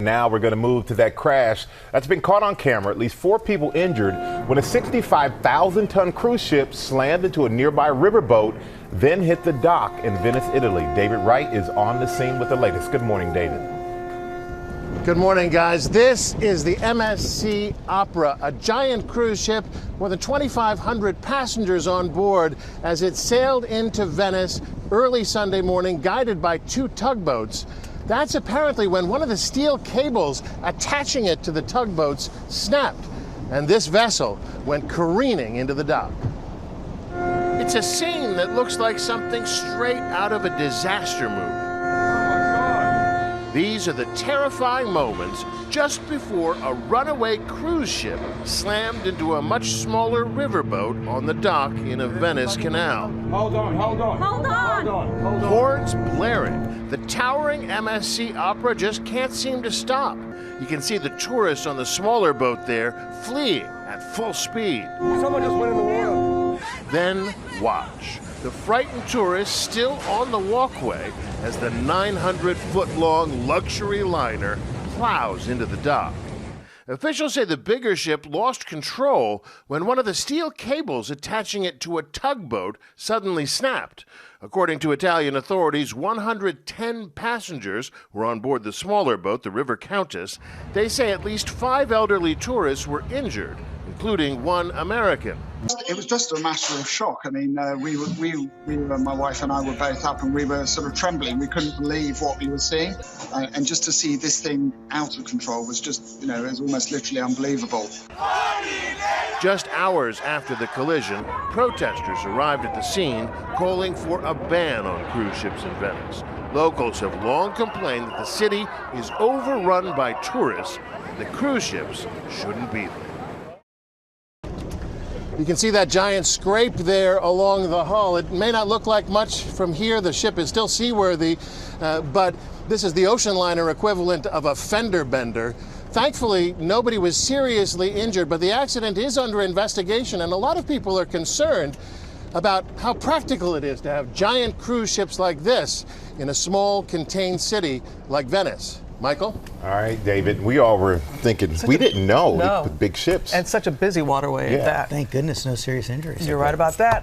Now we're going to move to that crash that's been caught on camera. At least 4 people injured when a 65,000-ton cruise ship slammed into a nearby riverboat, then hit the dock in Venice, Italy. David Wright is on the scene with the latest. Good morning, David. Good morning, guys. This is the MSC Opera, a giant cruise ship, more than 2,500 passengers on board as it sailed into Venice early Sunday morning, guided by 2 tugboats. That's apparently when one of the steel cables attaching it to the tugboats snapped, and this vessel went careening into the dock. It's a scene that looks like something straight out of a disaster movie. These are the terrifying moments just before a runaway cruise ship slammed into a much smaller riverboat on the dock in a Venice canal. Hold on. Horns blaring, the towering MSC Opera just can't seem to stop. You can see the tourists on the smaller boat there fleeing at full speed. Someone just went in the water. Then watch. The frightened tourists still on the walkway as the 900-foot-long luxury liner plows into the dock. Officials say the bigger ship lost control when one of the steel cables attaching it to a tugboat suddenly snapped. According to Italian authorities, 110 passengers were on board the smaller boat, the River Countess. They say at least 5 elderly tourists were injured, including 1 American. It was just a matter of shock. I mean, we were, my wife and I were both up and we were sort of trembling. We couldn't believe what we were seeing. And just to see this thing out of control was just, it was almost literally unbelievable. Just hours after the collision, protesters arrived at the scene calling for a ban on cruise ships in Venice. Locals have long complained that the city is overrun by tourists and the cruise ships shouldn't be there. You can see that giant scrape there along the hull. It may not look like much from here. The ship is still seaworthy, but this is the ocean liner equivalent of a fender bender. Thankfully, nobody was seriously injured, but the accident is under investigation, and a lot of people are concerned about how practical it is to have giant cruise ships like this in a small, contained city like Venice. Michael? All right, David. We all were thinking, we didn't know. No. Big ships. And such a busy waterway at that. Thank goodness no serious injuries. You're right about that.